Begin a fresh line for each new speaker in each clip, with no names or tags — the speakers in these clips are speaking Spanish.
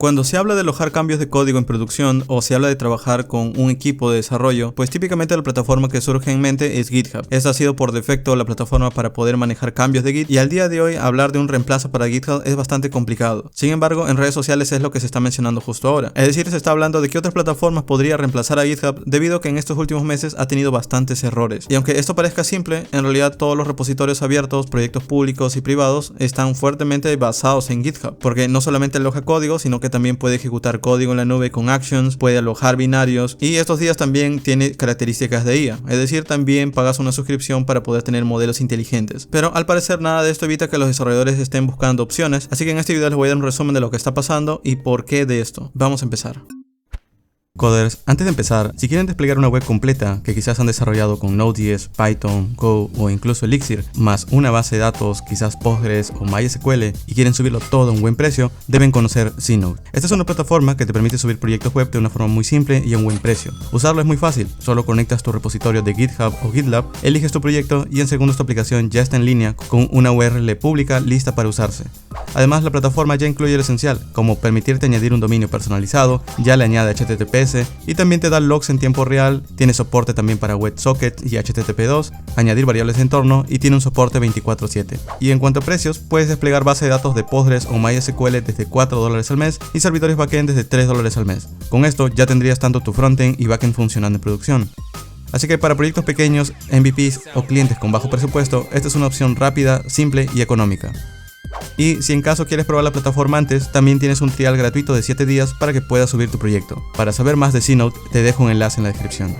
Cuando se habla de alojar cambios de código en producción o se habla de trabajar con un equipo de desarrollo, pues típicamente la plataforma que surge en mente es GitHub. Esta ha sido por defecto la plataforma para poder manejar cambios de Git y al día de hoy hablar de un reemplazo para GitHub es bastante complicado. Sin embargo, en redes sociales es lo que se está mencionando justo ahora. Es decir, se está hablando de que otras plataformas podrían reemplazar a GitHub debido a que en estos últimos meses ha tenido bastantes errores. Y aunque esto parezca simple, en realidad todos los repositorios abiertos, proyectos públicos y privados están fuertemente basados en GitHub, porque no solamente aloja código, sino que también puede ejecutar código en la nube con actions, puede alojar binarios y estos días también tiene características de IA, es decir, también pagas una suscripción para poder tener modelos inteligentes. Pero al parecer nada de esto evita que los desarrolladores estén buscando opciones, así que en este video les voy a dar un resumen de lo que está pasando y por qué de esto. Vamos a empezar. Coders, antes de empezar, si quieren desplegar una web completa que quizás han desarrollado con Node.js, Python, Go o incluso Elixir, más una base de datos, quizás Postgres o MySQL, y quieren subirlo todo a un buen precio, deben conocer Znode. Esta es una plataforma que te permite subir proyectos web de una forma muy simple y a un buen precio. Usarlo es muy fácil, solo conectas tu repositorio de GitHub o GitLab, eliges tu proyecto y en segundos tu aplicación ya está en línea con una URL pública lista para usarse. Además, la plataforma ya incluye lo esencial, como permitirte añadir un dominio personalizado, ya le añade HTTPS y también te da logs en tiempo real, tiene soporte también para WebSocket y HTTP2, añadir variables de entorno y tiene un soporte 24/7. Y en cuanto a precios, puedes desplegar base de datos de Postgres o MySQL desde $4 al mes y servidores backend desde $3 al mes. Con esto ya tendrías tanto tu frontend y backend funcionando en producción. Así que para proyectos pequeños, MVPs o clientes con bajo presupuesto, esta es una opción rápida, simple y económica. Y si en caso quieres probar la plataforma antes, también tienes un trial gratuito de 7 días para que puedas subir tu proyecto. Para saber más de Znode, te dejo un enlace en la descripción.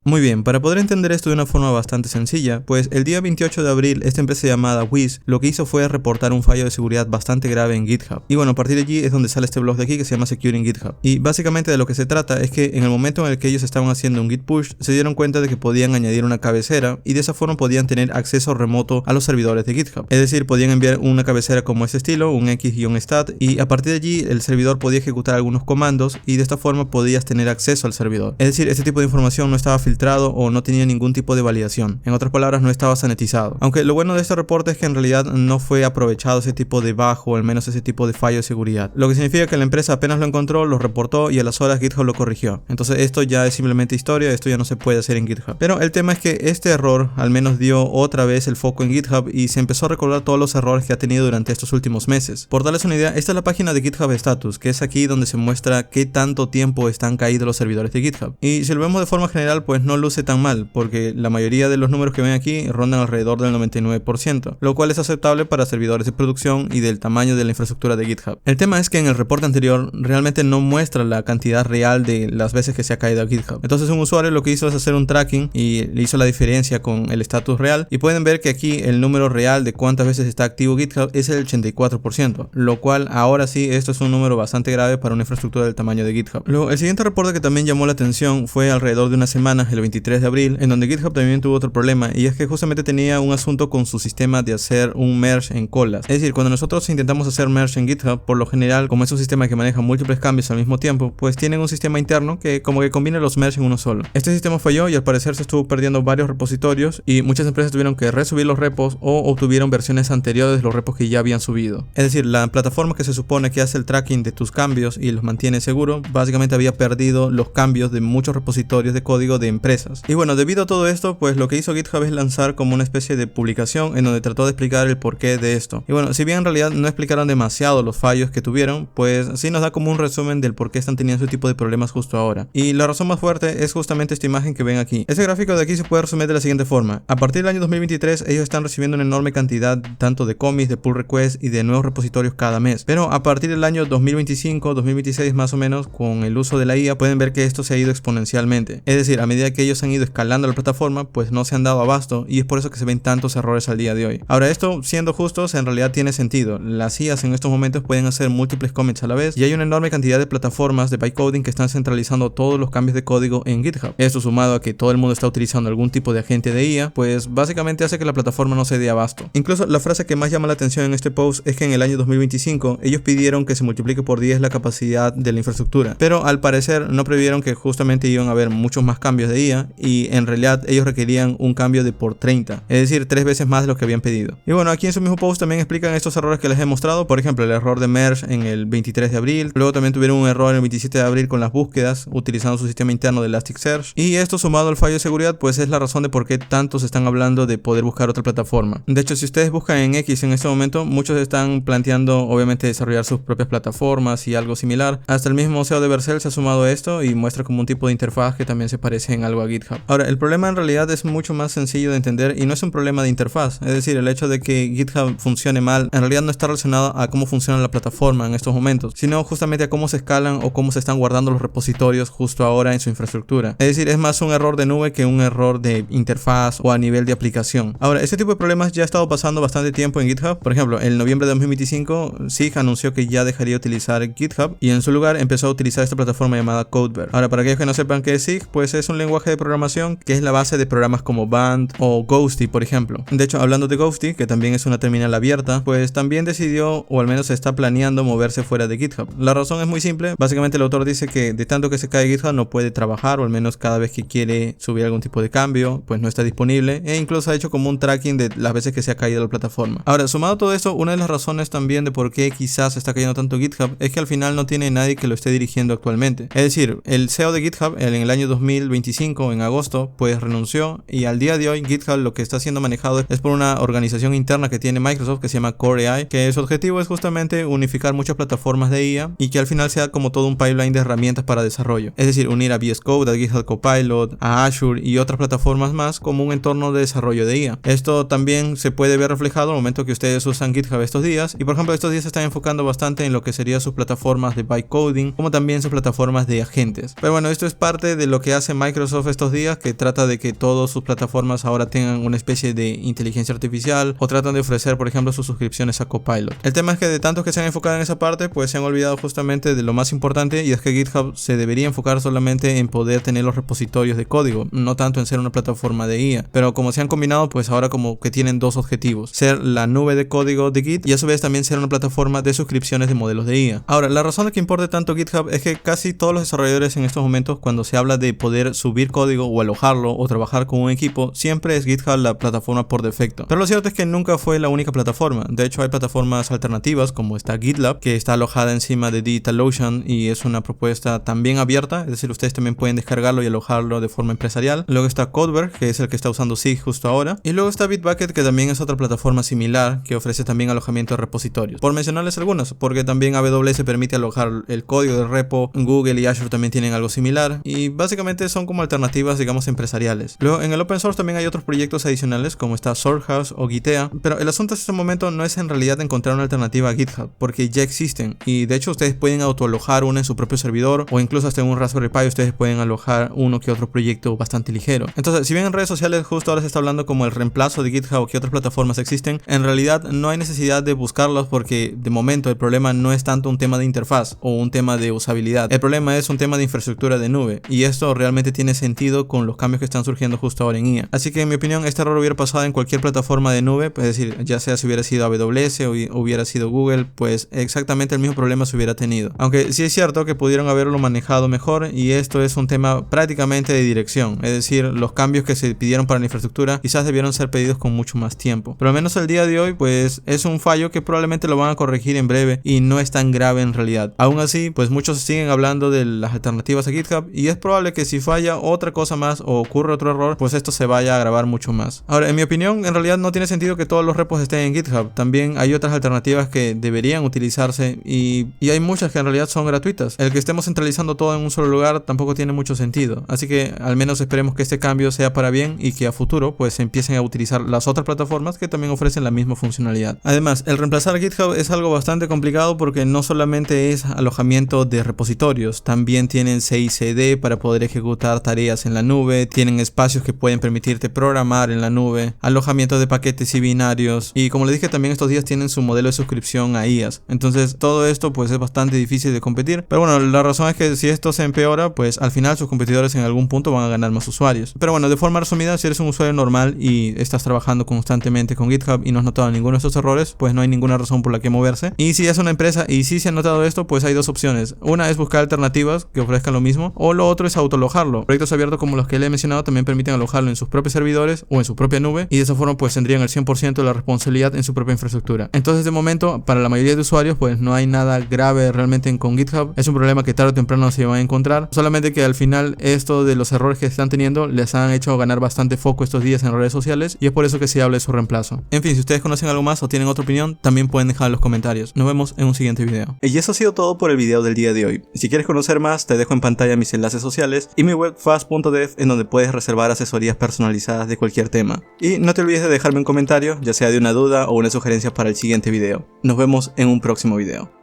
Muy bien, para poder entender esto de una forma bastante sencilla, pues el día 28 de abril esta empresa llamada Wiz lo que hizo fue reportar un fallo de seguridad bastante grave en GitHub. Y bueno, a partir de allí es donde sale este blog de aquí que se llama Securing GitHub. Y básicamente de lo que se trata es que en el momento en el que ellos estaban haciendo un git push, se dieron cuenta de que podían añadir una cabecera y de esa forma podían tener acceso remoto a los servidores de GitHub. Es decir, podían enviar una cabecera como este estilo, un x-stat, y a partir de allí el servidor podía ejecutar algunos comandos y de esta forma podías tener acceso al servidor. Es decir, este tipo de información no estaba filtrado o no tenía ningún tipo de validación. En otras palabras, no estaba sanitizado. Aunque lo bueno de este reporte es que en realidad no fue aprovechado ese tipo de bug o al menos ese tipo de fallo de seguridad. Lo que significa que la empresa apenas lo encontró, lo reportó y a las horas GitHub lo corrigió. Entonces esto ya es simplemente historia, esto ya no se puede hacer en GitHub. Pero el tema es que este error al menos dio otra vez el foco en GitHub y se empezó a recordar todos los errores que ha tenido durante estos últimos meses. Por darles una idea, esta es la página de GitHub Status, que es aquí donde se muestra qué tanto tiempo están caídos los servidores de GitHub. Y si lo vemos de forma general, pues no luce tan mal, porque la mayoría de los números que ven aquí rondan alrededor del 99%, lo cual es aceptable para servidores de producción y del tamaño de la infraestructura de GitHub. El tema es que en el reporte anterior realmente no muestra la cantidad real de las veces que se ha caído a GitHub. Entonces un usuario lo que hizo es hacer un tracking y le hizo la diferencia con el estatus real y pueden ver que aquí el número real de cuántas veces está activo GitHub es el 84%, lo cual ahora sí esto es un número bastante grave para una infraestructura del tamaño de GitHub. Luego, el siguiente reporte que también llamó la atención fue alrededor de una semana, el 23 de abril, en donde GitHub también tuvo otro problema, y es que justamente tenía un asunto con su sistema de hacer un merge en colas. Es decir, cuando nosotros intentamos hacer merge en GitHub, por lo general, como es un sistema que maneja múltiples cambios al mismo tiempo, pues tienen un sistema interno que como que combina los merge en uno solo. Este sistema falló y al parecer se estuvo perdiendo varios repositorios y muchas empresas tuvieron que resubir los repos o obtuvieron versiones anteriores de los repos que ya habían subido. Es decir, la plataforma que se supone que hace el tracking de tus cambios y los mantiene seguros, básicamente había perdido los cambios de muchos repositorios de código de empresas. Y bueno, debido a todo esto, pues lo que hizo GitHub es lanzar como una especie de publicación en donde trató de explicar el porqué de esto. Y bueno, si bien en realidad no explicaron demasiado los fallos que tuvieron, pues sí nos da como un resumen del por qué están teniendo ese tipo de problemas justo ahora. Y la razón más fuerte es justamente esta imagen que ven aquí. Este gráfico de aquí se puede resumir de la siguiente forma. A partir del año 2023 ellos están recibiendo una enorme cantidad tanto de commits, de pull requests y de nuevos repositorios cada mes. Pero a partir del año 2025, 2026 más o menos, con el uso de la IA, pueden ver que esto se ha ido exponencialmente. Es decir, a medida que ellos han ido escalando la plataforma, pues no se han dado abasto y es por eso que se ven tantos errores al día de hoy. Ahora, esto, siendo justos, en realidad tiene sentido. Las IAs en estos momentos pueden hacer múltiples commits a la vez y hay una enorme cantidad de plataformas de bytecoding que están centralizando todos los cambios de código en GitHub. Esto sumado a que todo el mundo está utilizando algún tipo de agente de IA, pues básicamente hace que la plataforma no se dé abasto. Incluso la frase que más llama la atención en este post es que en el año 2025 ellos pidieron que se multiplique por 10 la capacidad de la infraestructura, pero al parecer no previeron que justamente iban a haber muchos más cambios de de IA y en realidad ellos requerían un cambio de por 30, es decir, 3 veces más de lo que habían pedido. Y bueno, aquí en su mismo post también explican estos errores que les he mostrado, por ejemplo el error de merge en el 23 de abril, luego también tuvieron un error en el 27 de abril con las búsquedas utilizando su sistema interno de Elasticsearch, y esto sumado al fallo de seguridad pues es la razón de por qué tantos están hablando de poder buscar otra plataforma. De hecho, si ustedes buscan en X en este momento, muchos están planteando obviamente desarrollar sus propias plataformas y algo similar. Hasta el mismo CEO de Vercel se ha sumado a esto y muestra como un tipo de interfaz que también se parece en algo a GitHub. Ahora, el problema en realidad es mucho más sencillo de entender y no es un problema de interfaz, es decir, el hecho de que GitHub funcione mal en realidad no está relacionado a cómo funciona la plataforma en estos momentos, sino justamente a cómo se escalan o cómo se están guardando los repositorios justo ahora en su infraestructura. Es decir, es más un error de nube que un error de interfaz o a nivel de aplicación. Ahora, este tipo de problemas ya ha estado pasando bastante tiempo en GitHub. Por ejemplo, en noviembre de 2025, Zig anunció que ya dejaría de utilizar GitHub y en su lugar empezó a utilizar esta plataforma llamada Codebear. Ahora, para aquellos que no sepan qué es Zig, pues es un lenguaje de programación que es la base de programas como Band o Ghosty, por ejemplo. De hecho, hablando de Ghosty, que también es una terminal abierta, pues también decidió, o al menos está planeando, moverse fuera de GitHub. La razón es muy simple. Básicamente el autor dice que de tanto que se cae GitHub no puede trabajar, o al menos cada vez que quiere subir algún tipo de cambio, pues no está disponible, e incluso ha hecho como un tracking de las veces que se ha caído la plataforma. Ahora, sumado a todo esto, una de las razones también de por qué quizás está cayendo tanto GitHub es que al final no tiene nadie que lo esté dirigiendo actualmente. Es decir, el CEO de GitHub en el año 2025, en agosto, pues renunció, y al día de hoy GitHub lo que está siendo manejado es por una organización interna que tiene Microsoft que se llama Core AI, que su objetivo es justamente unificar muchas plataformas de IA y que al final sea como todo un pipeline de herramientas para desarrollo. Es decir, unir a VS Code, a GitHub Copilot, a Azure y otras plataformas más como un entorno de desarrollo de IA. Esto también se puede ver reflejado al momento que ustedes usan GitHub estos días, y por ejemplo estos días se están enfocando bastante en lo que serían sus plataformas de bytecoding como también sus plataformas de agentes. Pero bueno, esto es parte de lo que hace Microsoft estos días, que trata de que todas sus plataformas ahora tengan una especie de inteligencia artificial, o tratan de ofrecer por ejemplo sus suscripciones a Copilot. El tema es que de tantos que se han enfocado en esa parte, pues se han olvidado justamente de lo más importante, y es que GitHub se debería enfocar solamente en poder tener los repositorios de código, no tanto en ser una plataforma de IA. Pero como se han combinado, pues ahora como que tienen dos objetivos: ser la nube de código de Git y a su vez también ser una plataforma de suscripciones de modelos de IA. Ahora, la razón de que importe tanto GitHub es que casi todos los desarrolladores en estos momentos, cuando se habla de poder subir código o alojarlo o trabajar con un equipo, siempre es GitHub la plataforma por defecto. Pero lo cierto es que nunca fue la única plataforma. De hecho, hay plataformas alternativas como está GitLab, que está alojada encima de DigitalOcean y es una propuesta también abierta, es decir, ustedes también pueden descargarlo y alojarlo de forma empresarial. Luego está Codebear, que es el que está usando Zig justo ahora, y luego está Bitbucket, que también es otra plataforma similar que ofrece también alojamiento de repositorios. Por mencionarles algunas, porque también AWS permite alojar el código del repo, Google y Azure también tienen algo similar, y básicamente son como alternativas, digamos, empresariales. Luego en el open source también hay otros proyectos adicionales como está Sourcehouse o Gitea, pero el asunto en este momento no es en realidad encontrar una alternativa a GitHub, porque ya existen, y de hecho ustedes pueden autoalojar una en su propio servidor, o incluso hasta en un Raspberry Pi ustedes pueden alojar uno que otro proyecto bastante ligero. Entonces, si bien en redes sociales justo ahora se está hablando como el reemplazo de GitHub o que otras plataformas existen, en realidad no hay necesidad de buscarlos, porque de momento el problema no es tanto un tema de interfaz o un tema de usabilidad. El problema es un tema de infraestructura de nube, y esto realmente tiene sentido con los cambios que están surgiendo justo ahora en IA. Así que en mi opinión este error hubiera pasado en cualquier plataforma de nube, es decir, ya sea si hubiera sido AWS o hubiera sido Google, pues exactamente el mismo problema se hubiera tenido. Aunque sí es cierto que pudieron haberlo manejado mejor, y esto es un tema prácticamente de dirección, es decir, los cambios que se pidieron para la infraestructura quizás debieron ser pedidos con mucho más tiempo. Pero al menos el día de hoy pues es un fallo que probablemente lo van a corregir en breve y no es tan grave en realidad. Aún así, pues muchos siguen hablando de las alternativas a GitHub, y es probable que si falla otra cosa más o ocurre otro error, pues esto se vaya a agravar mucho más. Ahora, en mi opinión, en realidad no tiene sentido que todos los repos estén en GitHub. También hay otras alternativas que deberían utilizarse, y hay muchas que en realidad son gratuitas. El que estemos centralizando todo en un solo lugar tampoco tiene mucho sentido. Así que al menos esperemos que este cambio sea para bien y que a futuro pues se empiecen a utilizar las otras plataformas que también ofrecen la misma funcionalidad. Además, el reemplazar GitHub es algo bastante complicado, porque no solamente es alojamiento de repositorios, también tienen CI/CD para poder ejecutar tareas en la nube, tienen espacios que pueden permitirte programar en la nube, alojamiento de paquetes y binarios, y como les dije también estos días tienen su modelo de suscripción a IaaS. Entonces todo esto pues es bastante difícil de competir, pero bueno, la razón es que si esto se empeora, pues al final sus competidores en algún punto van a ganar más usuarios. Pero bueno, de forma resumida, si eres un usuario normal y estás trabajando constantemente con GitHub y no has notado ninguno de estos errores, pues no hay ninguna razón por la que moverse. Y si es una empresa y si se ha notado esto, pues hay dos opciones. Una es buscar alternativas que ofrezcan lo mismo, o lo otro es autoalojarlo. Proyectos softwares abiertos como los que le he mencionado también permiten alojarlo en sus propios servidores o en su propia nube, y de esa forma pues tendrían el 100% de la responsabilidad en su propia infraestructura. Entonces de momento para la mayoría de usuarios pues no hay nada grave realmente con GitHub. Es un problema que tarde o temprano se va a encontrar, solamente que al final esto de los errores que están teniendo les han hecho ganar bastante foco estos días en redes sociales, y es por eso que se habla de su reemplazo. En fin, si ustedes conocen algo más o tienen otra opinión, también pueden dejar en los comentarios. Nos vemos en un siguiente video. Y eso ha sido todo por el video del día de hoy. Si quieres conocer más, te dejo en pantalla mis enlaces sociales y mi web fast.dev, en donde puedes reservar asesorías personalizadas de cualquier tema. Y no te olvides de dejarme un comentario, ya sea de una duda o una sugerencia para el siguiente video. Nos vemos en un próximo video.